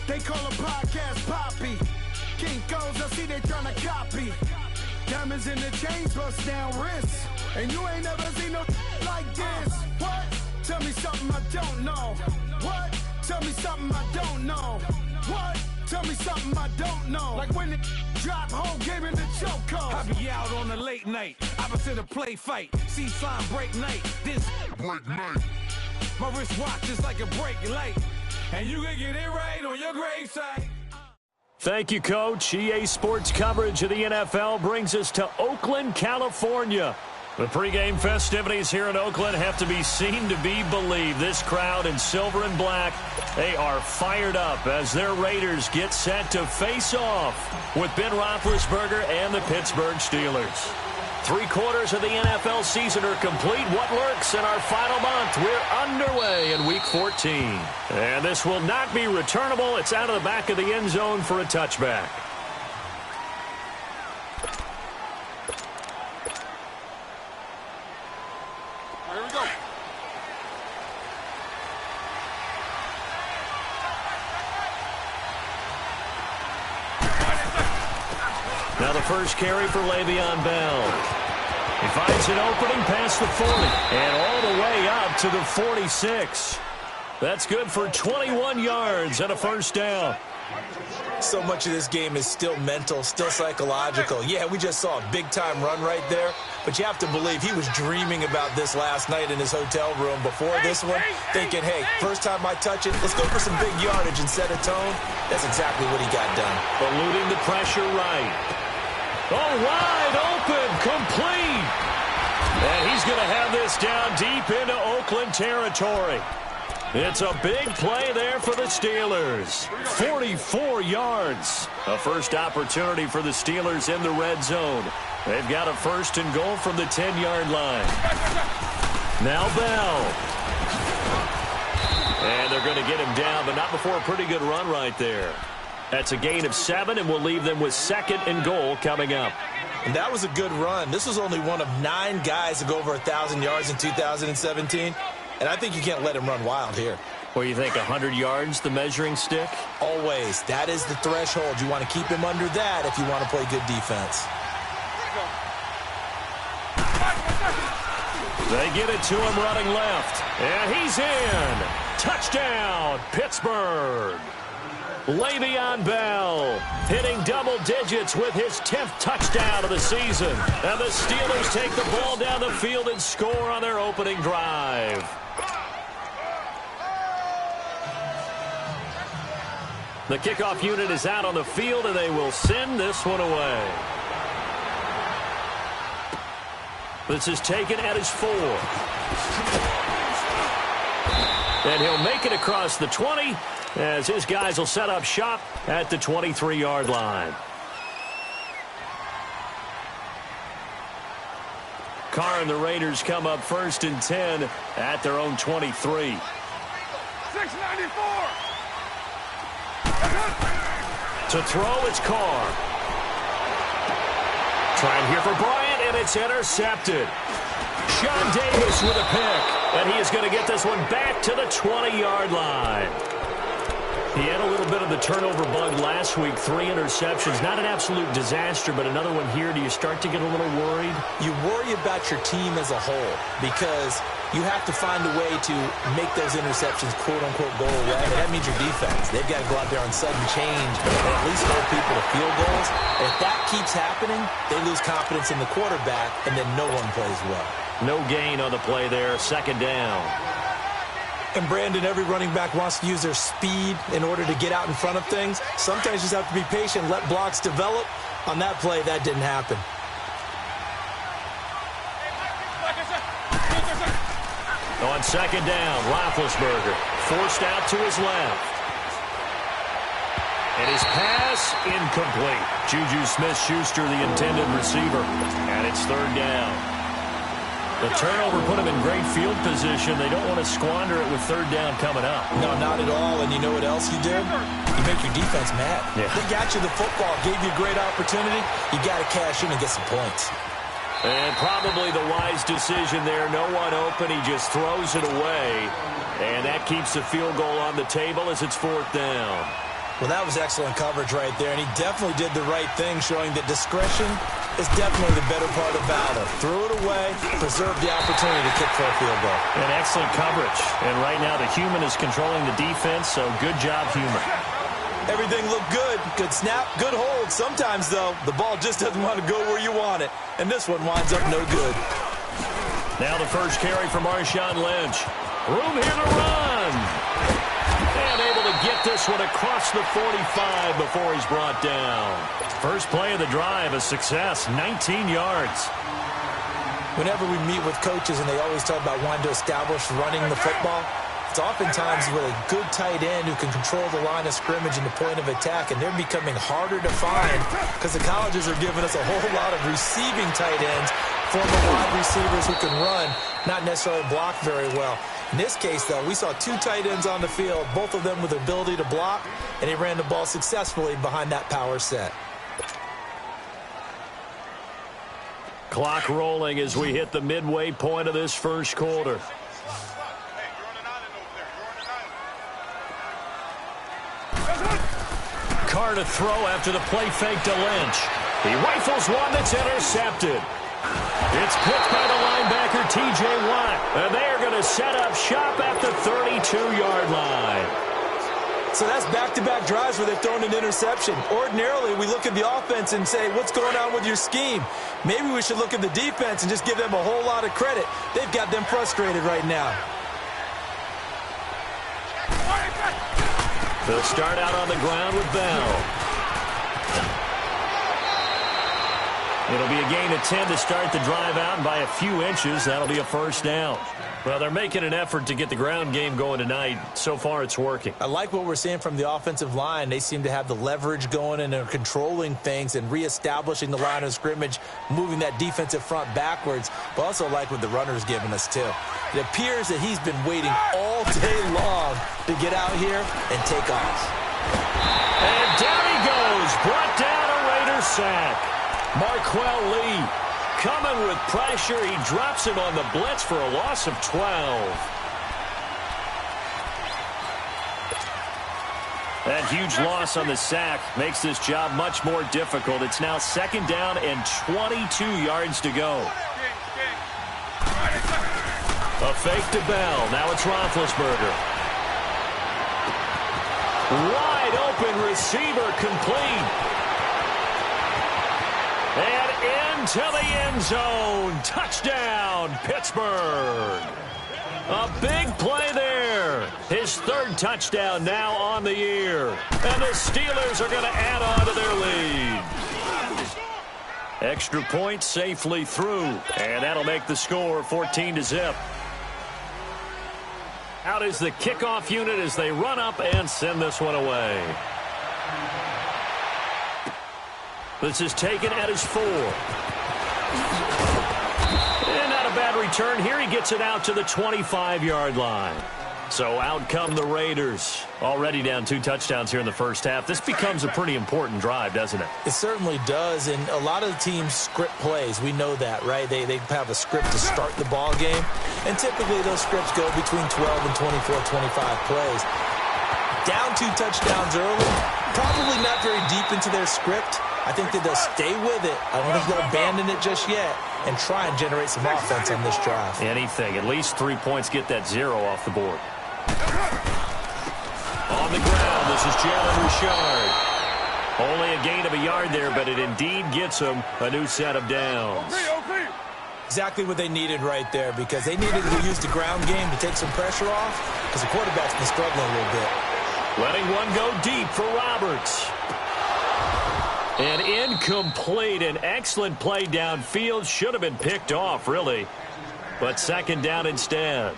They call a podcast Poppy. Kinkos, I see they tryna copy. Diamonds in the chains, bust down wrists. And you ain't never seen no like this. What? Tell me something I don't know. What? Tell me something I don't know. What? Tell me something I don't know. Like when it drop, whole game in the chokehold. I be out on a late night, opposite a play fight. See slime break night, this break night. My wristwatch is like a break light. And you can get it right on your gravesite. Thank you, Coach. EA Sports coverage of the NFL brings us to Oakland, California. The pregame festivities here in Oakland have to be seen to be believed. This crowd in silver and black, they are fired up as their Raiders get set to face off with Ben Roethlisberger and the Pittsburgh Steelers. 3/4 of the NFL season are complete. What lurks in our final month? We're underway in Week 14. And this will not be returnable. It's out of the back of the end zone for a touchback. Here we go. Now the first carry for Le'Veon Bell. He finds an opening past the 40 and all the way up to the 46. That's good for 21 yards and a first down. So much of this game is still mental, still psychological. Yeah, we just saw a big-time run right there, but you have to believe he was dreaming about this last night in his hotel room before this one, thinking, hey, first time I touch it, let's go for some big yardage and set a tone. That's exactly what he got done. Eluding the pressure right. Oh, wide open, complete. And he's going to have this down deep into Oakland territory. It's a big play there for the Steelers. 44 yards. A first opportunity for the Steelers in the red zone. They've got a first and goal from the 10-yard line. Now Bell. And they're going to get him down, but not before a pretty good run right there. That's a gain of 7, and we'll leave them with second and goal coming up. And that was a good run. This was only one of 9 guys to go over 1,000 yards in 2017. And I think you can't let him run wild here. What do you think, 100 yards, the measuring stick? Always. That is the threshold. You want to keep him under that if you want to play good defense. They get it to him running left. And he's in. Touchdown, Pittsburgh. Le'Veon Bell hitting double digits with his 10th touchdown of the season. And the Steelers take the ball down the field and score on their opening drive. The kickoff unit is out on the field, and they will send this one away. This is taken at his 4. And he'll make it across the 20 as his guys will set up shop at the 23-yard line. Carr and the Raiders come up first and 10 at their own 23. 694. To throw, it's Carr. Trying here for Bryant, and it's intercepted. Sean Davis with a pick, and he is going to get this one back to the 20-yard line. He had a little bit of the turnover bug last week, 3 interceptions. Not an absolute disaster, but another one here. Do you start to get a little worried? You worry about your team as a whole because you have to find a way to make those interceptions, quote-unquote, go away. And that means your defense. They've got to go out there on sudden change and at least hold people to field goals. And if that keeps happening, they lose confidence in the quarterback, and then no one plays well. No gain on the play there, second down. And, Brandon, every running back wants to use their speed in order to get out in front of things. Sometimes you just have to be patient, let blocks develop. On that play, that didn't happen. On second down, Roethlisberger forced out to his left. And his pass incomplete. Juju Smith-Schuster, the intended receiver. And it's third down. The turnover put him in great field position. They don't want to squander it with third down coming up. No, not at all. And you know what else you did? You make your defense mad. Yeah. They got you the football, gave you a great opportunity. You got to cash in and get some points. And probably the wise decision there. No one open. He just throws it away. And that keeps the field goal on the table as it's fourth down. Well, that was excellent coverage right there, and he definitely did the right thing, showing that discretion is definitely the better part of valor. Threw it away, preserved the opportunity to kick for a field goal. And excellent coverage. And right now the human is controlling the defense, so good job, human. Everything looked good. Good snap, good hold. Sometimes, though, the ball just doesn't want to go where you want it, and this one winds up no good. Now the first carry for Marshawn Lynch. Room here to run. And able to get this one across the 45 before he's brought down. First play of the drive, a success, 19 yards. Whenever we meet with coaches and they always talk about wanting to establish running the football, it's oftentimes with a good tight end who can control the line of scrimmage and the point of attack, and they're becoming harder to find because the colleges are giving us a whole lot of receiving tight ends, former wide receivers who can run, not necessarily block very well. In this case, though, we saw two tight ends on the field, both of them with the ability to block, and he ran the ball successfully behind that power set. Clock rolling as we hit the midway point of this first quarter. Carr to throw after the play fake to Lynch. He rifles one that's intercepted. It's picked by the linebacker, T.J. Watt. And they're going to set up shop at the 32-yard line. So that's back-to-back drives where they've thrown an interception. Ordinarily, we look at the offense and say, what's going on with your scheme? Maybe we should look at the defense and just give them a whole lot of credit. They've got them frustrated right now. They'll start out on the ground with Bell. It'll be a gain of 10 to start the drive out, and by a few inches, that'll be a first down. Well, they're making an effort to get the ground game going tonight. So far, it's working. I like what we're seeing from the offensive line. They seem to have the leverage going and are controlling things and reestablishing the line of scrimmage, moving that defensive front backwards. But also like what the runner's giving us, too. It appears that he's been waiting all day long to get out here and take off. And down he goes. Brought down a Raider sack. Marquell Lee coming with pressure. He drops him on the blitz for a loss of 12. That huge loss on the sack makes this job much more difficult. It's now second down and 22 yards to go. A fake to Bell. Now it's Roethlisberger. Wide open receiver, complete. And into the end zone. Touchdown, Pittsburgh. A big play there. His third touchdown now on the year. And the Steelers are going to add on to their lead. Extra point safely through. And that'll make the score 14-0. Out is the kickoff unit as they run up and send this one away. This is taken at his 4. And not a bad return here. He gets it out to the 25-yard line. So out come the Raiders. Already down 2 touchdowns here in the first half. This becomes a pretty important drive, doesn't it? It certainly does. And a lot of the teams script plays. We know that, right? They have a script to start the ball game. And typically those scripts go between 12 and 24, 25 plays. Down 2 touchdowns early. Probably not very deep into their script. I think that they'll stay with it. I don't think they'll abandon it just yet and try and generate some offense on this drive. Anything. At least 3 points get that 0 off the board. On the ground, this is Jalen Richard. Only a gain of a yard there, but it indeed gets him a new set of downs. Exactly what they needed right there, because they needed to use the ground game to take some pressure off because the quarterback's been struggling a little bit. Letting one go deep for Roberts. And incomplete. An excellent play downfield. Should have been picked off, really. But second down instead.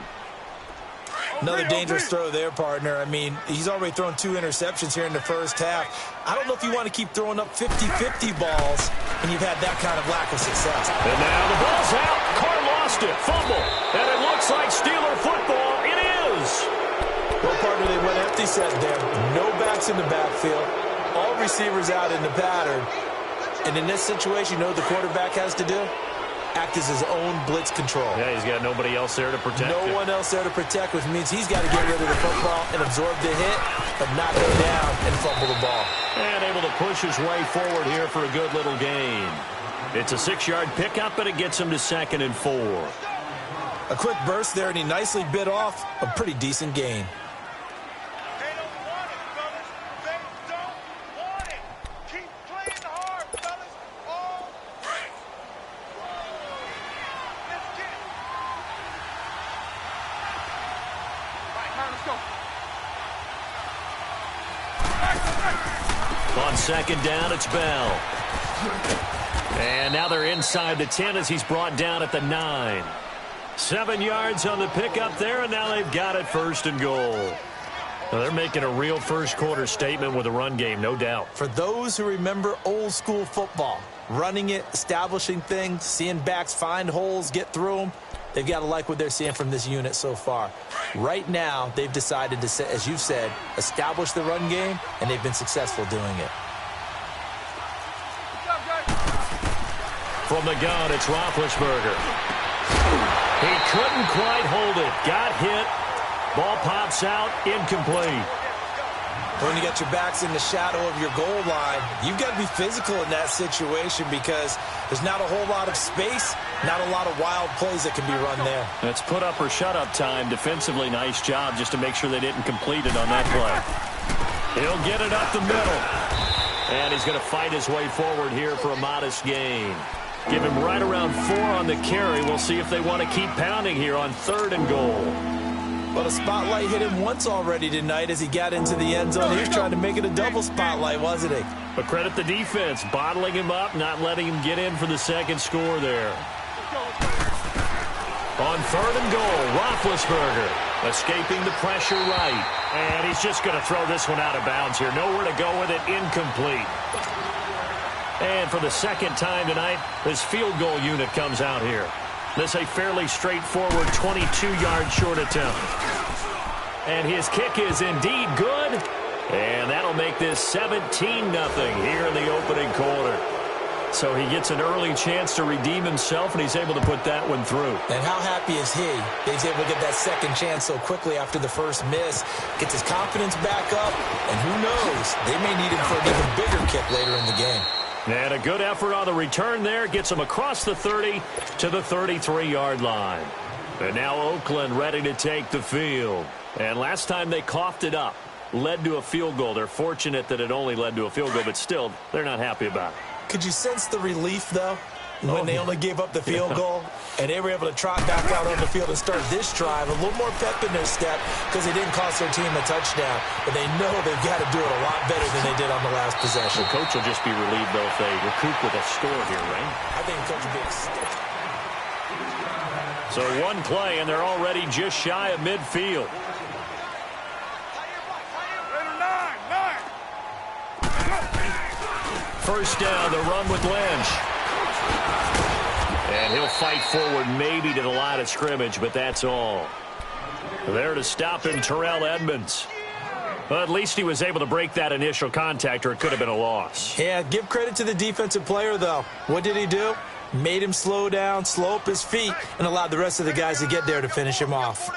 Another dangerous throw there, partner. I mean, he's already thrown 2 interceptions here in the first half. I don't know if you want to keep throwing up 50-50 balls when you've had that kind of lack of success. And now the ball's out. Carr lost it. Fumble. And it looks like Steeler football. It is. Well, partner, they went empty set there. No backs in the backfield. All receivers out in the pattern. And in this situation, you know what the quarterback has to do? Act as his own blitz control. Yeah, he's got nobody else there to protect him. No one else there to protect, which means he's got to get rid of the football and absorb the hit. but not go down and fumble the ball. And able to push his way forward here for a good little gain. It's a 6-yard pickup, and it gets him to 2nd and 4. A quick burst there, and he nicely bit off a pretty decent gain. They don't want it, fellas. They don't want it. Keep playing hard, fellas. All right. Let's get it. All right, man, let's go. On 2nd down, it's Bell. And now they're inside the 10 as he's brought down at the 9. 7 yards on the pickup there, and now they've got it 1st and goal. Well, they're making a real first-quarter statement with a run game, no doubt. For those who remember old-school football, running it, establishing things, seeing backs find holes, get through them, they've got to like what they're seeing from this unit so far. Right now, they've decided to, as you've said, establish the run game, and they've been successful doing it. From the gun, it's Roethlisberger. He couldn't quite hold it. Got hit. Ball pops out. Incomplete. When you got your backs in the shadow of your goal line, you've got to be physical in that situation because there's not a whole lot of space, not a lot of wild plays that can be run there. That's put up or shut up time. Defensively, nice job just to make sure they didn't complete it on that play. He'll get it up the middle. And he's going to fight his way forward here for a modest gain. Give him right around 4 on the carry. We'll see if they want to keep pounding here on 3rd and goal. Well, the spotlight hit him once already tonight as he got into the end zone. He was trying to make it a double spotlight, wasn't he? But credit the defense, bottling him up, not letting him get in for the 2nd score there. On 3rd and goal, Roethlisberger escaping the pressure right. And he's just going to throw this one out of bounds here. Nowhere to go with it, incomplete. And for the 2nd time tonight, this field goal unit comes out here. This a fairly straightforward 22-yard short attempt. And his kick is indeed good. And that'll make this 17-0 here in the opening quarter. So he gets an early chance to redeem himself, and he's able to put that one through. And how happy is he? He's able to get that 2nd chance so quickly after the first miss. Gets his confidence back up, and who knows, they may need him for an even bigger kick later in the game. And a good effort on the return there. Gets him across the 30 to the 33-yard line. And now Oakland ready to take the field. And last time they coughed it up, led to a field goal. They're fortunate that it only led to a field goal, but still, they're not happy about it. Could you sense the relief, though, when they only gave up the field goal? And they were able to trot back out on the field and start this drive. A little more pep in their step because they didn't cost their team a touchdown. But they know they've got to do it a lot better than they did on the last possession. The coach will just be relieved, though, if they recoup with a score here, right? I think the coach will be ecstatic. So one play, and they're already just shy of midfield. First down, the run with Lynch. And he'll fight forward maybe to the line of scrimmage, but that's all. There to stop him, Terrell Edmonds. Well, at least he was able to break that initial contact, or it could have been a loss. Yeah, give credit to the defensive player, though. What did he do? Made him slow down, slow up his feet, and allowed the rest of the guys to get there to finish him off.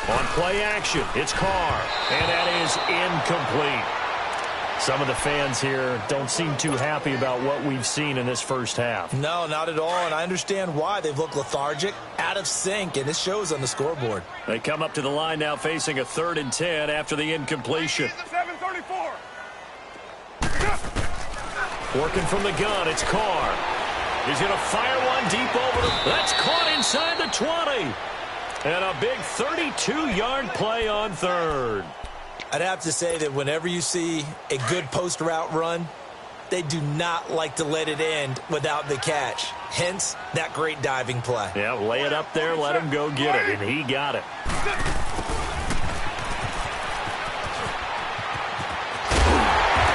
On play action, it's Carr, and that is incomplete. Some of the fans here don't seem too happy about what we've seen in this first half. No, not at all, and I understand why. They've looked lethargic, out of sync, and it shows on the scoreboard. They come up to the line now facing a 3rd and 10 after the incompletion. 734. Working from the gun, it's Carr. He's going to fire one deep over the... That's caught inside the 20. And a big 32-yard play on 3rd. I'd have to say that whenever you see a good post route run, they do not like to let it end without the catch. Hence, that great diving play. Yeah, lay it up there, let him go get it, and he got it.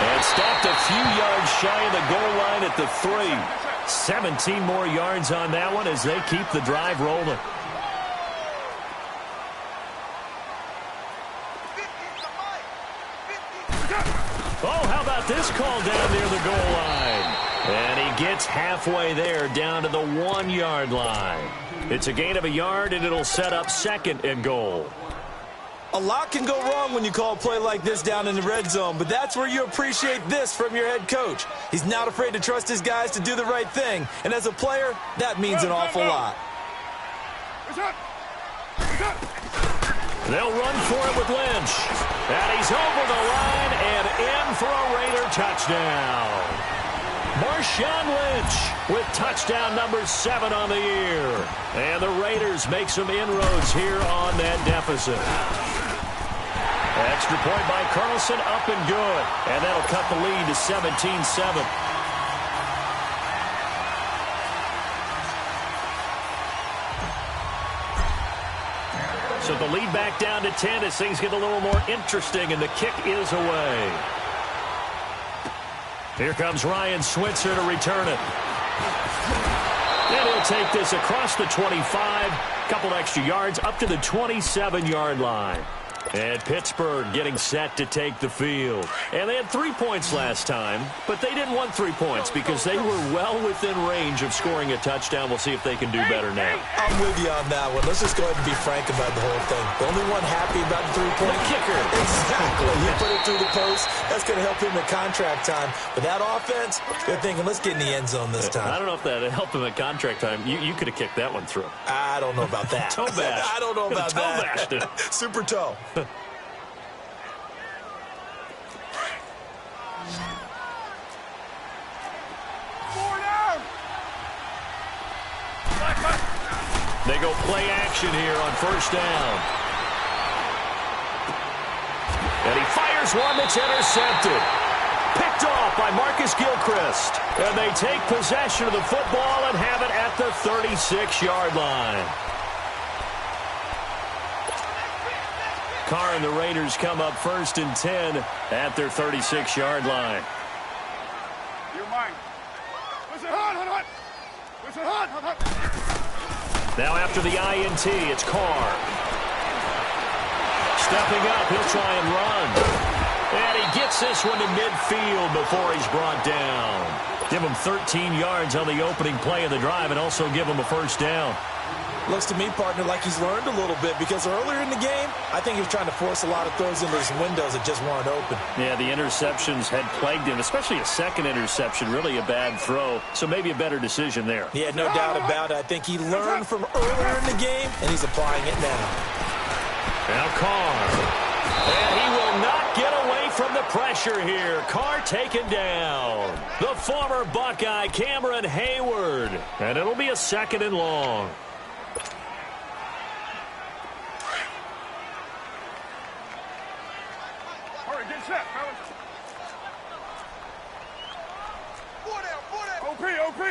And stopped a few yards shy of the goal line at the 3. 17 more yards on that one as they keep the drive rolling. Oh, how about this call down near the goal line? And he gets halfway there down to the 1-yard line. It's a gain of a yard, and it'll set up 2nd and goal. lot can go wrong when you call a play like this down in the red zone, but that's where you appreciate this from your head coach. He's not afraid to trust his guys to do the right thing, and as a player, that means an awful lot. They'll run for it with Lynch. And he's over the line and in for a Raider touchdown. Marshawn Lynch with touchdown number 7 on the year. And the Raiders make some inroads here on that deficit. Extra point by Carlson, up and good. And that'll cut the lead to 17-7. So the lead back down to 10 as things get a little more interesting, and the kick is away. Here comes Ryan Switzer to return it. And he'll take this across the 25, couple extra yards up to the 27-yard line. And Pittsburgh getting set to take the field. And they had 3 points last time, but they didn't want 3 points because they were well within range of scoring a touchdown. We'll see if they can do better now. I'm with you on that one. Let's just go ahead and be frank about the whole thing. The only one happy about the 3-point kicker. Exactly. He put it through the post. That's going to help him at contract time. But that offense, they're thinking, let's get in the end zone this time. I don't know if that helped him at contract time. You could have kicked that one through. I don't know about that. Toe bash. I don't know about toe that. Bashed it. Super toe. They go play action here on first down. And he fires one that's intercepted. Picked off by Marcus Gilchrist. And they take possession of the football and have it at the 36-yard line. Carr and the Raiders come up 1st and 10 at their 36-yard line. You're mine. Listen, hot. Listen, hot. Now after the INT, it's Carr. Stepping up, he'll try and run. And he gets this one to midfield before he's brought down. Give him 13 yards on the opening play of the drive and also give him a first down. Looks to me, partner, like he's learned a little bit because earlier in the game, I think he was trying to force a lot of throws into his windows that just weren't open. Yeah, the interceptions had plagued him, especially a second interception, really a bad throw. So maybe a better decision there. Yeah, no doubt about it. I think he learned from earlier in the game, and he's applying it now. Now Carr. And he will not get away from the pressure here. Carr taken down. The former Buckeye, Cameron Hayward. And it'll be a 2nd and long. OP.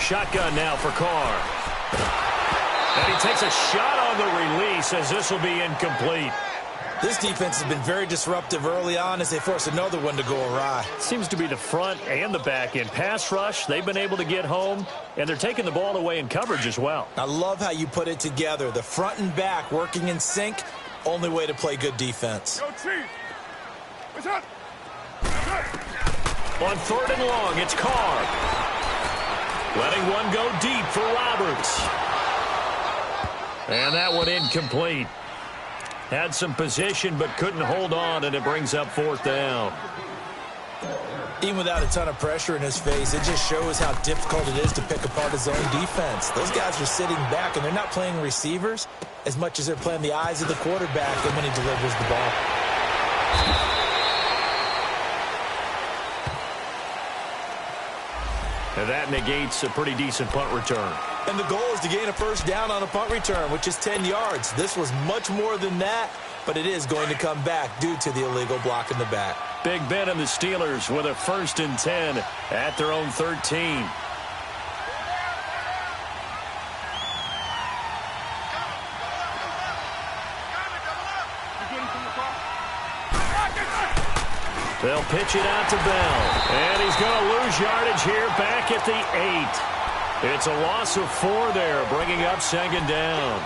Shotgun now for Carr. And he takes a shot on the release as this will be incomplete. This defense has been very disruptive early on as they force another one to go awry. Seems to be the front and the back end. Pass rush, they've been able to get home, and they're taking the ball away in coverage as well. I love how you put it together. The front and back working in sync, only way to play good defense. Yo, Chief. What's up? On 3rd and long, it's Carr. Letting one go deep for Roberts. And that one incomplete. Had some position but couldn't hold on, and it brings up 4th down. Even without a ton of pressure in his face, it just shows how difficult it is to pick apart his own defense. Those guys are sitting back, and they're not playing receivers as much as they're playing the eyes of the quarterback and when he delivers the ball. And that negates a pretty decent punt return. And the goal is to gain a first down on a punt return, which is 10 yards. This was much more than that, but it is going to come back due to the illegal block in the back. Big Ben and the Steelers with a 1st and 10 at their own 13. They'll pitch it out to Bell. And he's going to lose yardage here back at the 8. It's a loss of 4 there, bringing up 2nd down.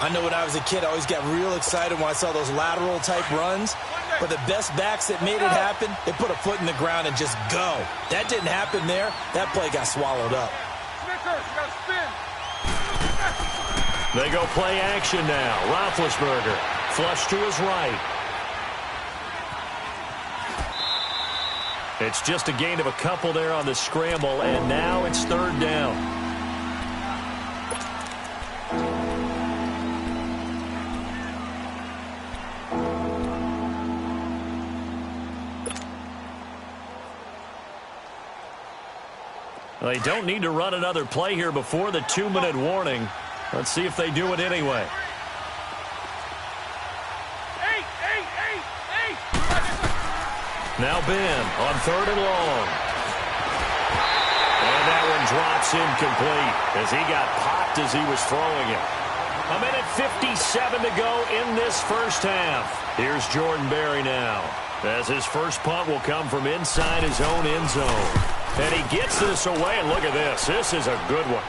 I know when I was a kid, I always got real excited when I saw those lateral-type runs. But the best backs that made it happen, they put a foot in the ground and just go. That didn't happen there. That play got swallowed up. Snickers, you got to spin. They go play action now. Roethlisberger, flush to his right. It's just a gain of a couple there on the scramble, and now it's third down. They don't need to run another play here before the 2-minute warning. Let's see if they do it anyway. Now Ben on 3rd and long. And that one drops incomplete as he got popped as he was throwing it. 1:57 to go in this first half. Here's Jordan Berry now, as his first punt will come from inside his own end zone. And he gets this away, and look at this. This is a good one.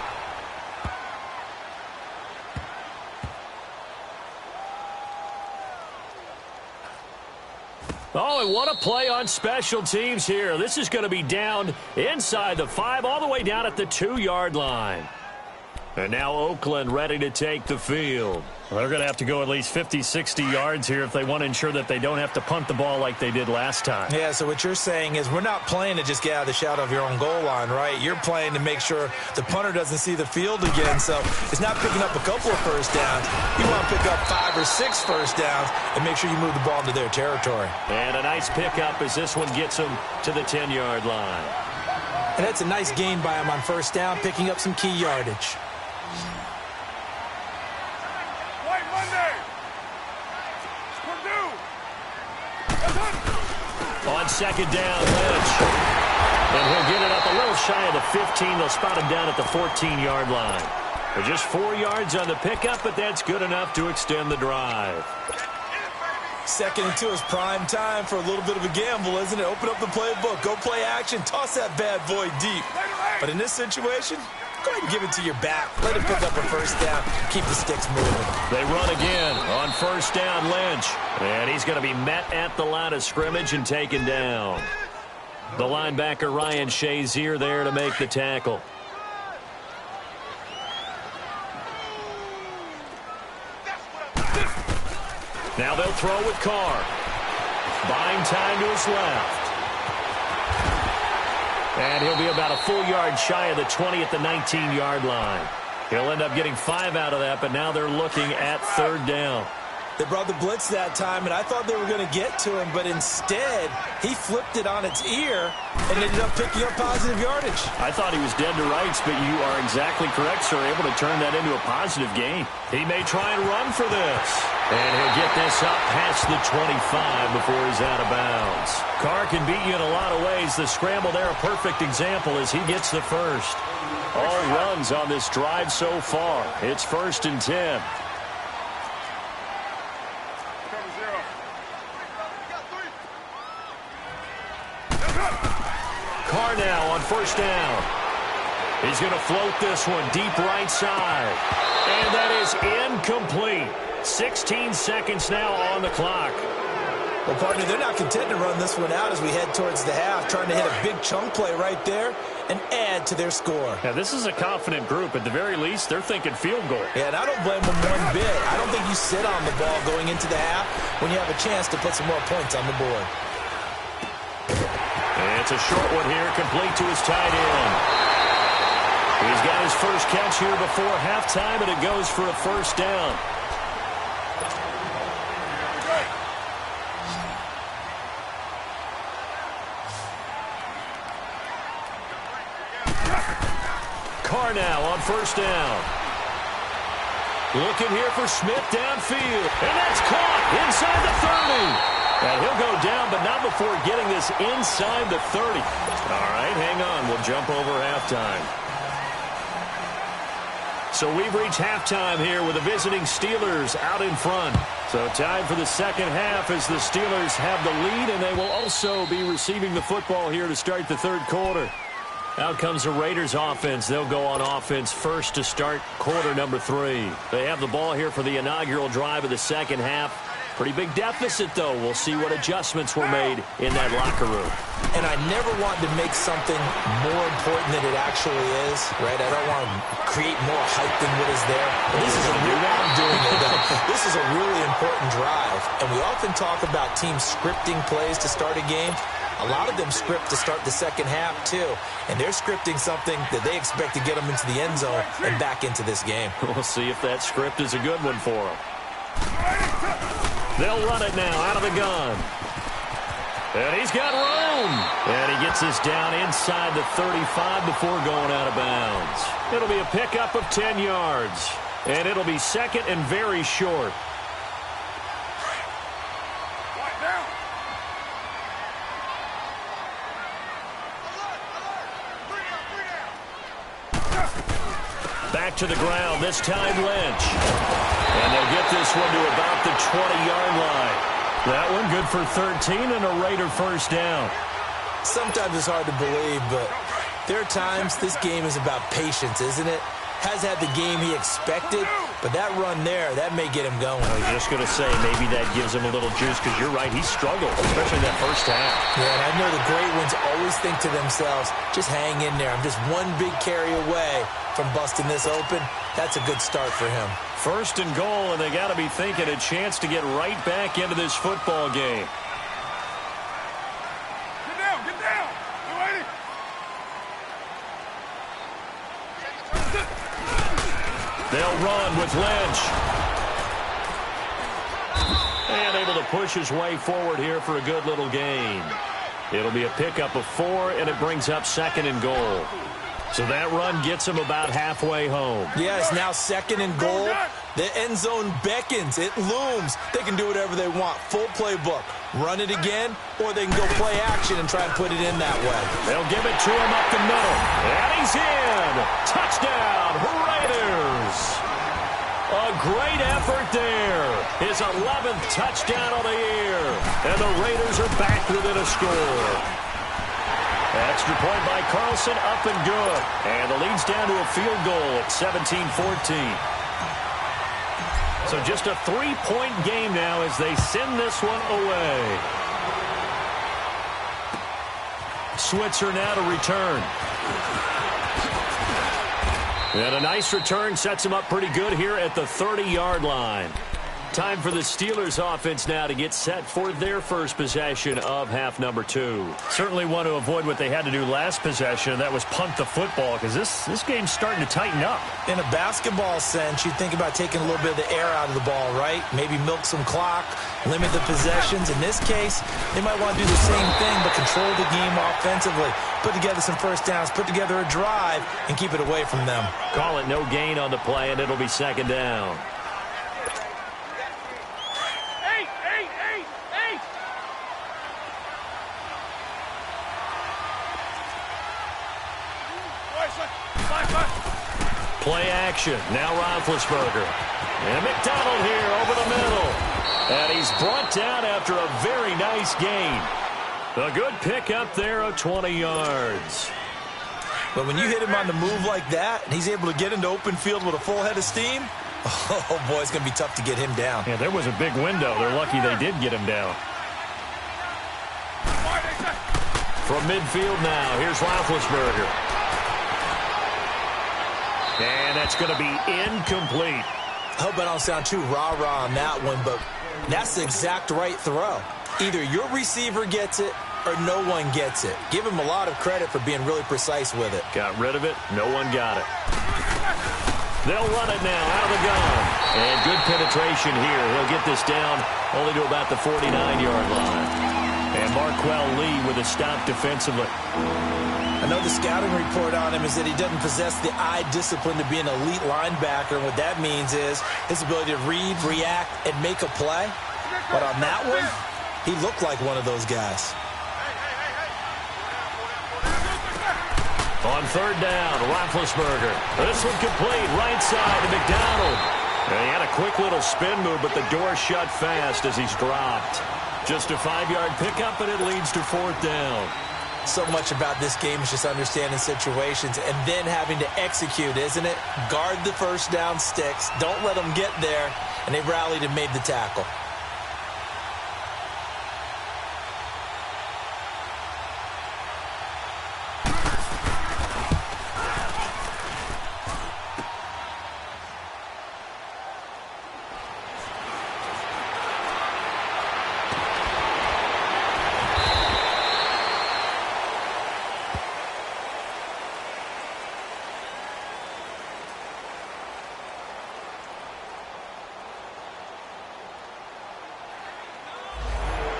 Oh, and what a play on special teams here. This is going to be down inside the 5, all the way down at the 2-yard line. And now Oakland ready to take the field. Well, they're going to have to go at least 50, 60 yards here if they want to ensure that they don't have to punt the ball like they did last time. Yeah, so what you're saying is we're not playing to just get out of the shadow of your own goal line, right? You're playing to make sure the punter doesn't see the field again. So it's not picking up a couple of first downs. You want to pick up 5 or 6 first downs and make sure you move the ball into their territory. And a nice pickup as this one gets them to the 10-yard line. And that's a nice gain by him on first down, picking up some key yardage. On second down, Lynch. And he'll get it up a little shy of the 15. They'll spot him down at the 14-yard line. They're just 4 yards on the pickup, but that's good enough to extend the drive. 2nd and 2 is prime time for a little bit of a gamble, isn't it? Open up the playbook, go play action, toss that bad boy deep. But in this situation, go ahead and give it to your back. Let him pick up a first down. Keep the sticks moving. They run again on first down, Lynch. And he's going to be met at the line of scrimmage and taken down. The linebacker, Ryan Shazier, there to make the tackle. Now they'll throw with Carr. Buying time to his left. And he'll be about a full yard shy of the 20 at the 19-yard line. He'll end up getting 5 out of that, but now they're looking at third down. They brought the blitz that time, and I thought they were going to get to him, but instead, he flipped it on its ear and ended up picking up positive yardage. I thought he was dead to rights, but you are exactly correct, sir, able to turn that into a positive gain. He may try and run for this. And he'll get this up past the 25 before he's out of bounds. Carr can beat you in a lot of ways. The scramble there, a perfect example as he gets the first. All runs on this drive so far. It's 1st and 10. Carr now on first down. He's going to float this one deep right side. And that is incomplete. 16 seconds now on the clock. Well, partner, they're not content to run this one out as we head towards the half, trying to hit a big chunk play right there and add to their score. Yeah, this is a confident group. At the very least, they're thinking field goal. Yeah, and I don't blame them one bit. I don't think you sit on the ball going into the half when you have a chance to put some more points on the board. And it's a short one here, complete to his tight end. He's got his first catch here before halftime, and it goes for a first down. Carr now on first down. Looking here for Smith downfield. And that's caught inside the 30. And he'll go down, but not before getting this inside the 30. All right, hang on. We'll jump over halftime. So we've reached halftime here with the visiting Steelers out in front. So time for the second half as the Steelers have the lead, and they will also be receiving the football here to start the third quarter. Out comes the Raiders offense. They'll go on offense first to start quarter number 3. They have the ball here for the inaugural drive of the second half. Pretty big deficit, though. We'll see what adjustments were made in that locker room. And I never want to make something more important than it actually is, right? I don't want to create more hype than what is there. But this is a real, I'm doing it, though. This is a really important drive. And we often talk about teams scripting plays to start a game. A lot of them script to start the second half, too. And they're scripting something that they expect to get them into the end zone and back into this game. We'll see if that script is a good one for them. They'll run it now out of the gun. And he's got room. And he gets this down inside the 35 before going out of bounds. It'll be a pickup of 10 yards. And it'll be second and very short. Back to the ground, this time Lynch. And they'll get this one to about the 20-yard line. That one good for 13 and a Raider first down. Sometimes it's hard to believe, but there are times this game is about patience, isn't it? Has had the game he expected, but that run there, that may get him going. I was just going to say, maybe that gives him a little juice, because you're right, he struggled, especially that first half. Yeah, and I know the great ones always think to themselves, just hang in there. I'm just one big carry away from busting this open. That's a good start for him. First and goal, and they got to be thinking a chance to get right back into this football game. Get down, get down. You ready? They'll run with Lynch. And able to push his way forward here for a good little gain. It'll be a pickup of 4, and it brings up second and goal. So that run gets him about halfway home. Yeah, it's now second and goal. The end zone beckons. It looms. They can do whatever they want. Full playbook. Run it again, or they can go play action and try and put it in that way. They'll give it to him up the middle. And he's in. Touchdown, Raiders. A great effort there. His 11th touchdown of the year. And the Raiders are back within a score. Extra point by Carlson, up and good. And the lead's down to a field goal at 17-14. So just a 3-point game now as they send this one away. Switzer now to return. And a nice return sets him up pretty good here at the 30-yard line. Time for the Steelers offense now to get set for their first possession of half number 2. Certainly want to avoid what they had to do last possession, and that was punt the football, because this game's starting to tighten up. In a basketball sense, you think about taking a little bit of the air out of the ball, right? Maybe milk some clock, limit the possessions. In this case, they might want to do the same thing, but control the game offensively. Put together some first downs, put together a drive, and keep it away from them. Call it no gain on the play, and it'll be second down. Play action. Now Roethlisberger. And McDonald here over the middle. And he's brought down after a very nice gain. A good pickup there of 20 yards. But when you hit him on the move like that, and he's able to get into open field with a full head of steam, oh, boy, it's going to be tough to get him down. Yeah, there was a big window. They're lucky they did get him down. From midfield now, here's Roethlisberger. And that's going to be incomplete. I hope I don't sound too rah-rah on that one, but that's the exact right throw. Either your receiver gets it or no one gets it. Give him a lot of credit for being really precise with it. Got rid of it. No one got it. They'll run it now out of the gun. And good penetration here. He'll get this down only to about the 49-yard line. And Marquell Lee with a stop defensively. I know the scouting report on him is that he doesn't possess the eye discipline to be an elite linebacker. And what that means is his ability to read, react, and make a play. But on that one, he looked like one of those guys. On third down, Roethlisberger. This one complete, right side to McDonald. And he had a quick little spin move, but the door shut fast as he's dropped. Just a 5-yard pickup, and it leads to fourth down. So much about this game is just understanding situations and then having to execute, isn't it? Guard the first down sticks. Don't let them get there. And they rallied and made the tackle.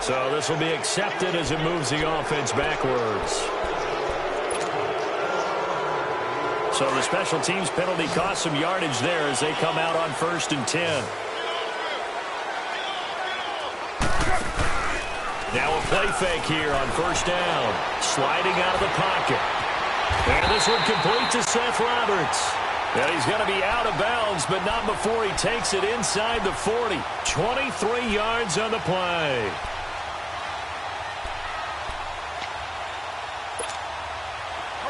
So this will be accepted as it moves the offense backwards. So the special teams penalty cost some yardage there as they come out on 1st and 10. Now a play fake here on 1st down. Sliding out of the pocket. And this one complete to Seth Roberts. And he's going to be out of bounds, but not before he takes it inside the 40. 23 yards on the play.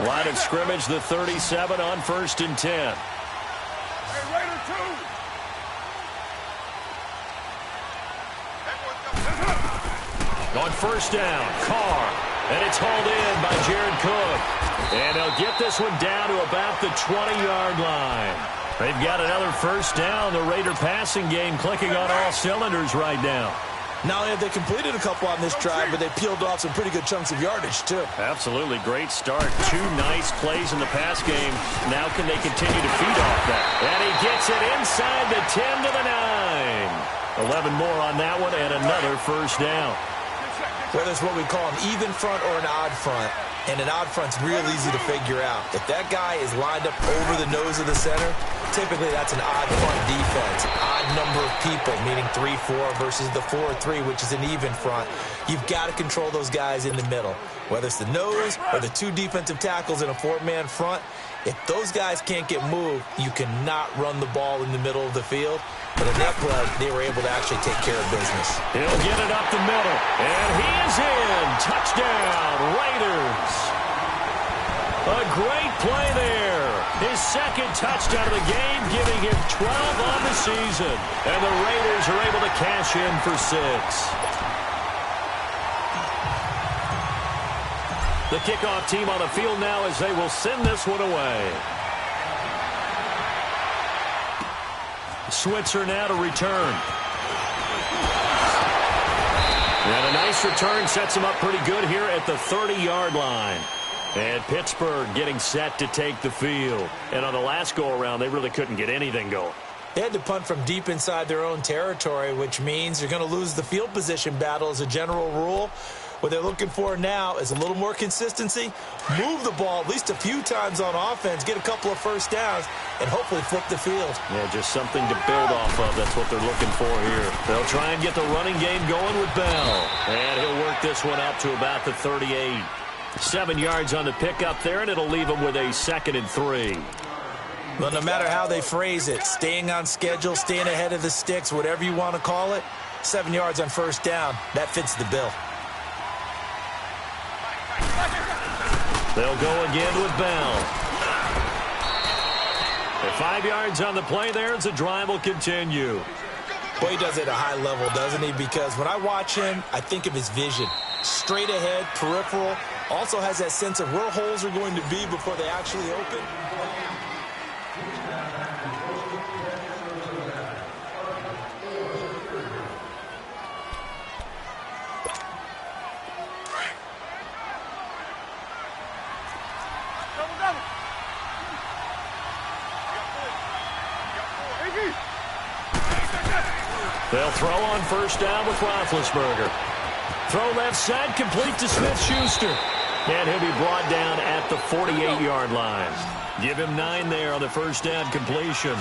Line of scrimmage, the 37 on 1st and 10. Hey, Raider 2. On 1st down, Carr. And it's hauled in by Jared Cook. And they'll get this one down to about the 20-yard line. They've got another 1st down. The Raider passing game clicking on all cylinders right now. Not only have they completed a couple on this drive, but they peeled off some pretty good chunks of yardage, too. Absolutely. Great start. 2 nice plays in the pass game. Now can they continue to feed off that? And he gets it inside the 10 to the 9. 11 more on that one and another 1st down. Whether it's what we call an even front or an odd front, and an odd front's real easy to figure out. If that guy is lined up over the nose of the center, typically that's an odd front defense. Odd number of people, meaning 3-4 versus the 4-3, which is an even front. You've got to control those guys in the middle. Whether it's the nose or the 2 defensive tackles in a 4-man front, if those guys can't get moved, you cannot run the ball in the middle of the field. But in that play, they were able to actually take care of business. He'll get it up the middle. And he is in. Touchdown, Raiders. A great play there. His 2nd touchdown of the game, giving him 12 on the season. And the Raiders are able to cash in for 6. The kickoff team on the field now as they will send this one away. Switzer now to return. And a nice return sets him up pretty good here at the 30-yard line. And Pittsburgh getting set to take the field. And on the last go-around, they really couldn't get anything going. They had to punt from deep inside their own territory, which means you're going to lose the field position battle as a general rule. What they're looking for now is a little more consistency, move the ball at least a few times on offense, get a couple of 1st downs, and hopefully flip the field. Yeah, just something to build off of. That's what they're looking for here. They'll try and get the running game going with Bell. And he'll work this one up to about the 38. 7 yards on the pickup there, and it'll leave him with a 2nd and 3. Well, no matter how they phrase it, staying on schedule, staying ahead of the sticks, whatever you want to call it, 7 yards on 1st down, that fits the bill. They'll go again with Bell. And 5 yards on the play there as the drive will continue. Boy, he does it at a high level, doesn't he? Because when I watch him, I think of his vision. Straight ahead, peripheral. Also has that sense of where holes are going to be before they actually open. They'll throw on 1st down with Roethlisberger. Throw left side, complete to Smith-Schuster. And he'll be brought down at the 48-yard line. Give him 9 there on the 1st down completion.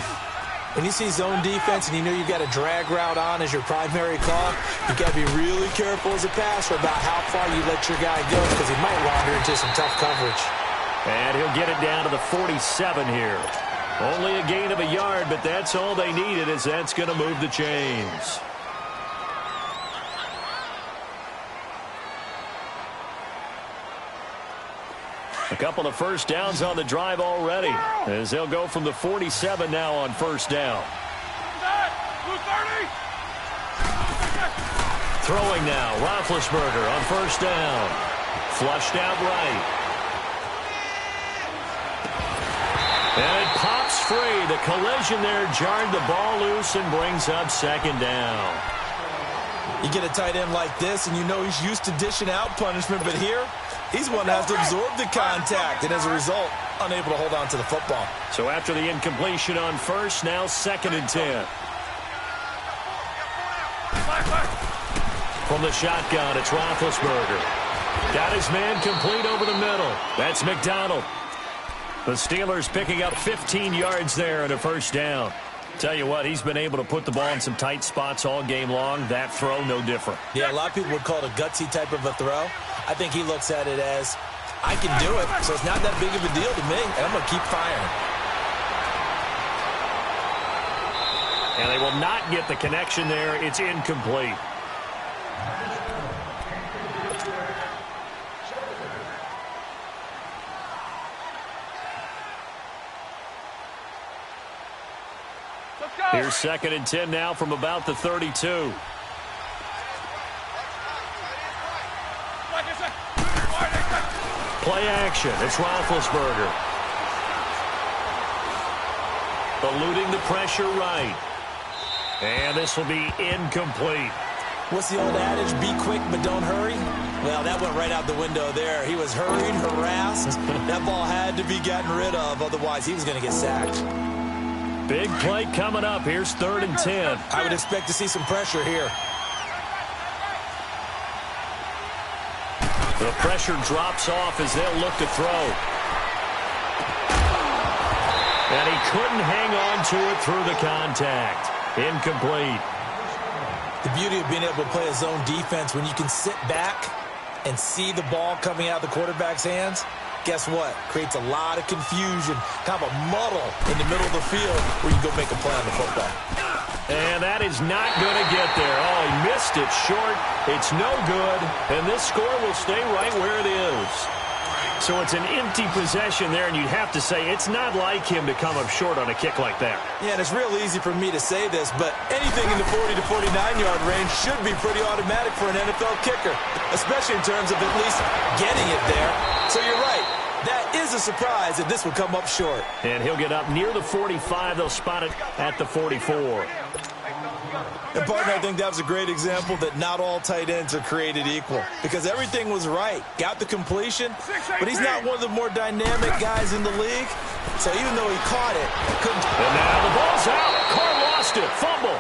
When you see zone defense and you know you've got a drag route on as your primary call, you've got to be really careful as a passer about how far you let your guy go because he might wander into some tough coverage. And he'll get it down to the 47 here. Only a gain of a yard, but that's all they needed as that's going to move the chains. A couple of 1st downs on the drive already as they'll go from the 47 now on 1st down. Throwing now, Roethlisberger on 1st down. Flushed out right. And it pops free. The collision there jarred the ball loose and brings up 2nd down. You get a tight end like this, and you know he's used to dishing out punishment, but here, he's one that has to absorb the contact, and as a result, unable to hold on to the football. So after the incompletion on 1st, now 2nd and 10. From the shotgun, it's Roethlisberger. Got his man complete over the middle. That's McDonald. The Steelers picking up 15 yards there and a first down. Tell you what, he's been able to put the ball in some tight spots all game long. That throw, no different. Yeah, a lot of people would call it a gutsy type of a throw. I think he looks at it as, I can do it, so it's not that big of a deal to me, and I'm going to keep firing. And they will not get the connection there. It's incomplete. Here's 2nd and 10 now from about the 32. Play action. It's Roethlisberger. Eluding the pressure right. And this will be incomplete. What's the old adage? Be quick, but don't hurry? Well, that went right out the window there. He was hurried, harassed. That ball had to be gotten rid of. Otherwise, he was going to get sacked. Big play coming up. Here's 3rd and 10. I would expect to see some pressure here. The pressure drops off as they'll look to throw. And he couldn't hang on to it through the contact. Incomplete. The beauty of being able to play a zone defense when you can sit back and see the ball coming out of the quarterback's hands, guess what? Creates a lot of confusion, kind of a muddle in the middle of the field where you go make a play on the football. And that is not going to get there. Oh, he missed it short. It's no good. And this score will stay right where it is. So it's an empty possession there, and you'd have to say it's not like him to come up short on a kick like that. Yeah, and it's real easy for me to say this, but anything in the 40 to 49-yard range should be pretty automatic for an NFL kicker, especially in terms of at least getting it there. So you're right. That is a surprise that this will come up short. And he'll get up near the 45. They'll spot it at the 44. And, partner, I think that was a great example that not all tight ends are created equal because everything was right. Got the completion, but he's not one of the more dynamic guys in the league. So even though he caught it, couldn't. And now the ball's out. Carr lost it. Fumble.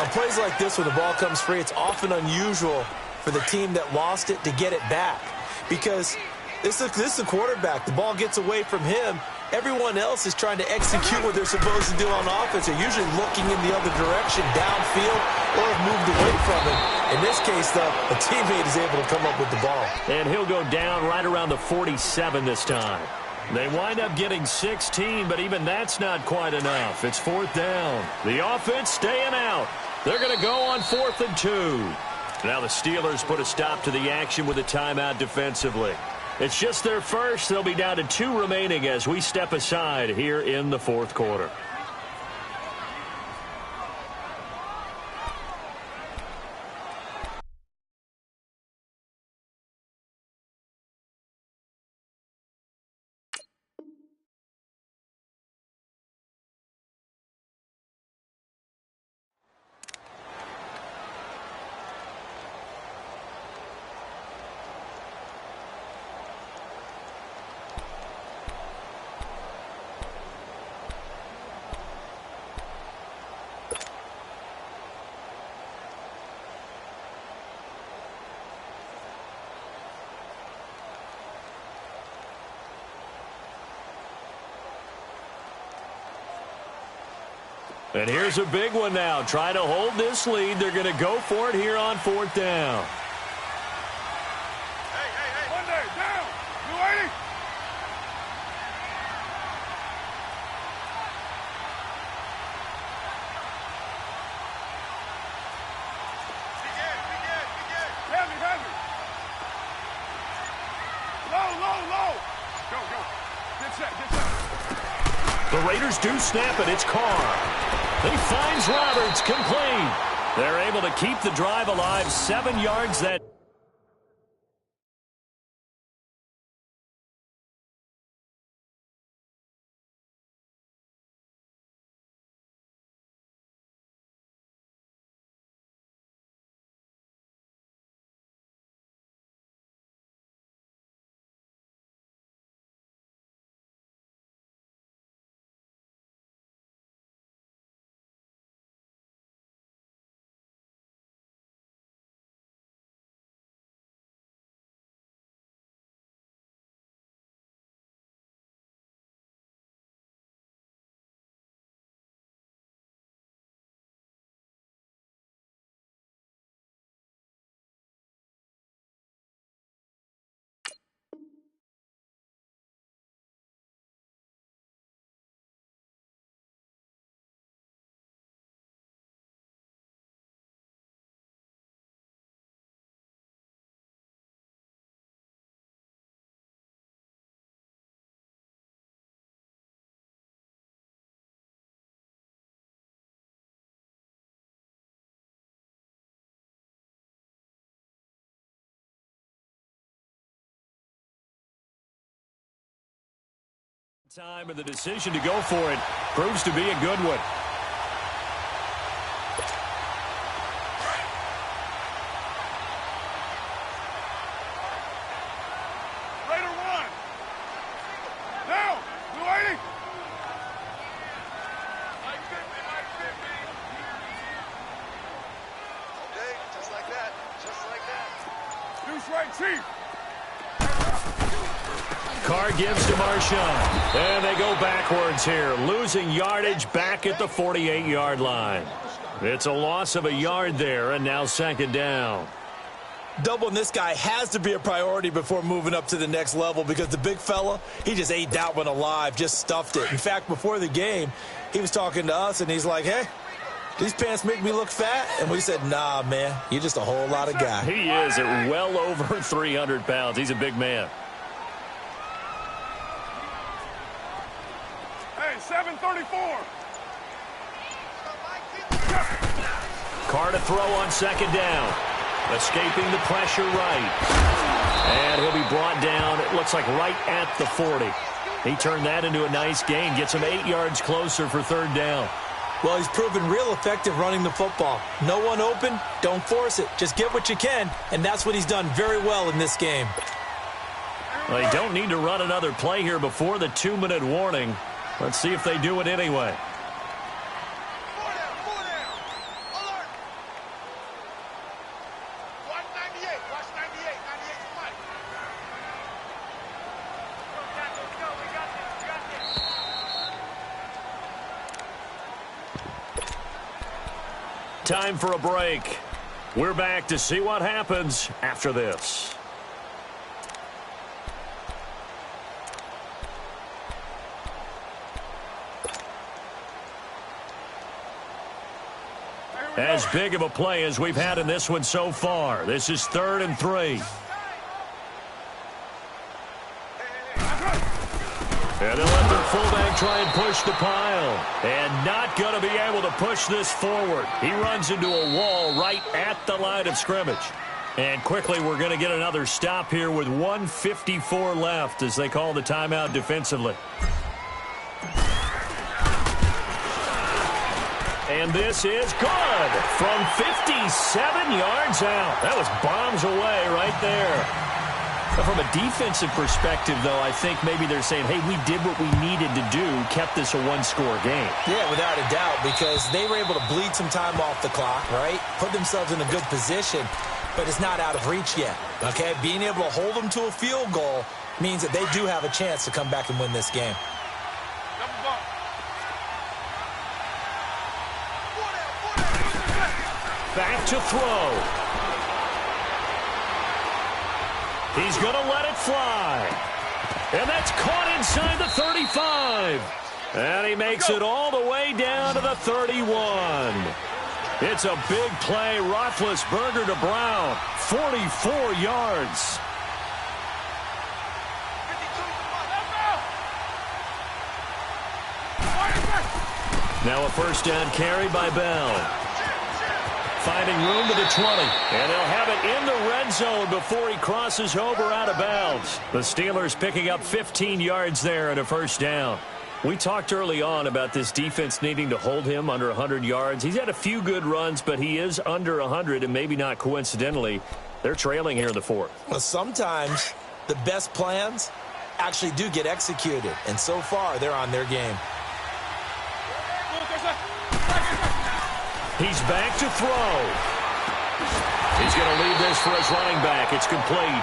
On plays like this where the ball comes free, it's often unusual for the team that lost it to get it back because this is a quarterback. The ball gets away from him. Everyone else is trying to execute what they're supposed to do on offense. They're usually looking in the other direction, downfield, or have moved away from it. In this case, though, a teammate is able to come up with the ball. And he'll go down right around the 47 this time. They wind up getting 16, but even that's not quite enough. It's 4th down. The offense staying out. They're going to go on 4th and 2. Now the Steelers put a stop to the action with a timeout defensively. It's just their first. They'll be down to 2 remaining as we step aside here in the 4th quarter. And here's a big one now. Trying to hold this lead. They're going to go for it here on 4th down. Hey. One day, down. You ready? Begin. Heavy. Low. Go. Get set. The Raiders do snap it. It's Carr. He finds Roberts complete. They're able to keep the drive alive. 7 yards that Time and the decision to go for it proves to be a good one. Raider one. Down. Blue 80. Okay, just like that. Just like that. Deuce right, Chief. Carr gives to Marshawn. And they go backwards here, losing yardage back at the 48-yard line. It's a loss of a yard there, and now second down. Doubling this guy has to be a priority before moving up to the next level because the big fella, he just ate that one alive, just stuffed it. In fact, before the game, he was talking to us, and he's like, hey, these pants make me look fat? And we said, nah, man, you're just a whole lot of guy. He is at well over 300 pounds. He's a big man. Hey, 734. Carr to throw on second down. Escaping the pressure right. And he'll be brought down, it looks like right at the 40. He turned that into a nice gain. Gets him 8 yards closer for third down. Well, he's proven real effective running the football. No one open, don't force it. Just get what you can, and that's what he's done very well in this game. Well, they don't need to run another play here before the 2-minute warning. Let's see if they do it anyway. Time for a break. We're back to see what happens after this. As big of a play as we've had in this one so far. This is 3rd and 3. And they'll let their fullback try and push the pile. And not going to be able to push this forward. He runs into a wall right at the line of scrimmage. And quickly we're going to get another stop here with 1:54 left as they call the timeout defensively. And this is good from 57 yards out. That was bombs away right there. But from a defensive perspective, though, I think maybe they're saying, hey, we did what we needed to do, kept this a one-score game. Yeah, without a doubt, because they were able to bleed some time off the clock, right? Put themselves in a good position, but it's not out of reach yet, okay? Being able to hold them to a field goal means that they do have a chance to come back and win this game. Back to throw. He's going to let it fly. And that's caught inside the 35. And he makes it all the way down to the 31. It's a big play. Roethlisberger to Brown. 44 yards. Now a first down carry by Bell. Finding room to the 20. And they'll have it in the red zone before he crosses over out of bounds. The Steelers picking up 15 yards there and a first down. We talked early on about this defense needing to hold him under 100 yards. He's had a few good runs, but he is under 100, and maybe not coincidentally, they're trailing here in the 4th. Well, sometimes the best plans actually do get executed, and so far they're on their game. He's back to throw. He's going to leave this for his running back. It's complete.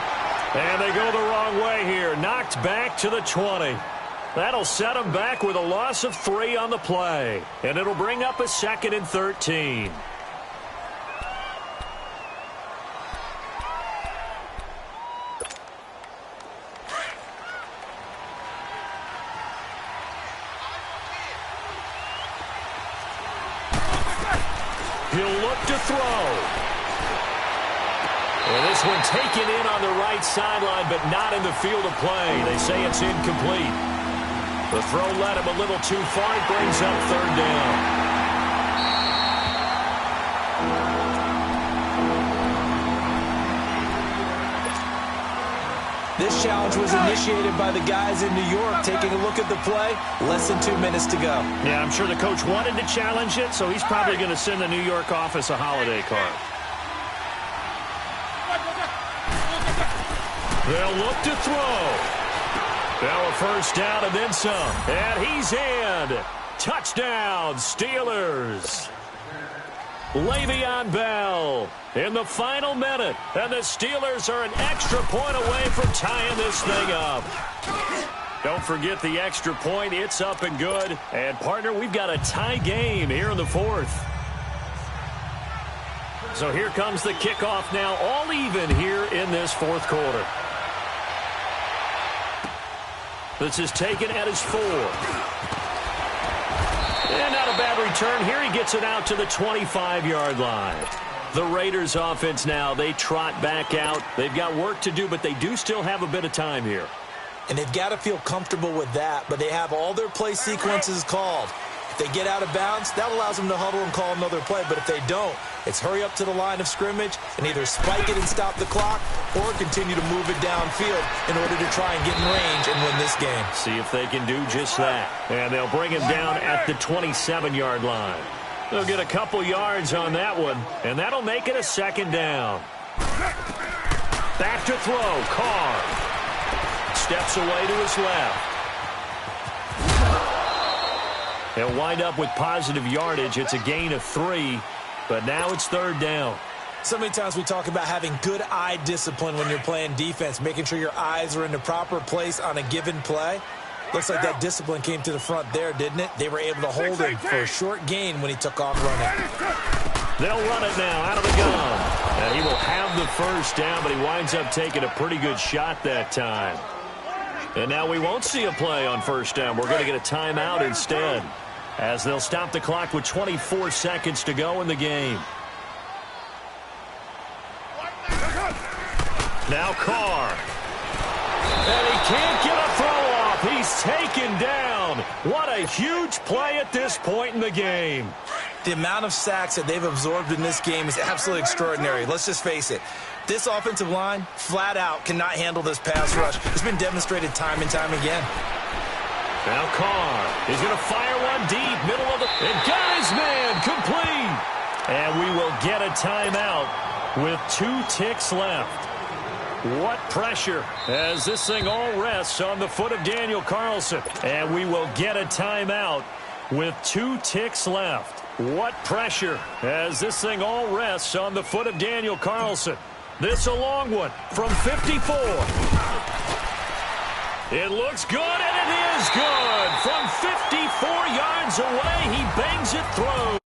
And they go the wrong way here. Knocked back to the 20. That'll set him back with a loss of 3 on the play. And it'll bring up a 2nd and 13. He'll look to throw. And this one taken in on the right sideline, but not in the field of play. They say it's incomplete. The throw led him a little too far. It brings up 3rd down. This This challenge was initiated by the guys in New York. Taking a look at the play, less than 2 minutes to go. Yeah, I'm sure the coach wanted to challenge it, so he's probably going to send the New York office a holiday card. They'll look to throw. Now a first down and then some. And he's in. Touchdown, Steelers. Le'Veon Bell in the final minute. And the Steelers are an extra point away from tying this thing up. Don't forget the extra point. It's up and good. And, partner, we've got a tie game here in the fourth. So here comes the kickoff now, all even here in this fourth quarter. This is taken at his 4. And not a bad return. Here he gets it out to the 25-yard line. The Raiders offense now, they trot back out. They've got work to do, but they do still have a bit of time here. And they've got to feel comfortable with that, but they have all their play sequences called. If they get out of bounds, that allows them to huddle and call another play. But if they don't, it's hurry up to the line of scrimmage and either spike it and stop the clock or continue to move it downfield in order to try and get in range and win this game. See if they can do just that. And they'll bring him down at the 27-yard line. They'll get a couple yards on that one, and that'll make it a second down. Back to throw. Carr steps away to his left. They'll wind up with positive yardage. It's a gain of 3, but now it's third down. So many times we talk about having good eye discipline when you're playing defense, making sure your eyes are in the proper place on a given play. Looks like that discipline came to the front there, didn't it? They were able to hold him for a short gain when he took off running. They'll run it now out of the gun. And he will have the first down, but he winds up taking a pretty good shot that time. And now we won't see a play on first down. We're going to get a timeout instead, as they'll stop the clock with 24 seconds to go in the game. Now Carr. And he can't get a throw off. He's taken down. What a huge play at this point in the game. The amount of sacks that they've absorbed in this game is absolutely extraordinary. Let's just face it. This offensive line, flat out, cannot handle this pass rush. It's been demonstrated time and time again. Now Carr is going to fire one deep, middle of the... And guys, man, complete. And we will get a timeout with 2 ticks left. What pressure as this thing all rests on the foot of Daniel Carlson. And we will get a timeout with 2 ticks left. What pressure as this thing all rests on the foot of Daniel Carlson. This a long one from 54. It looks good, and it is good. From 54 yards away, he bangs it through.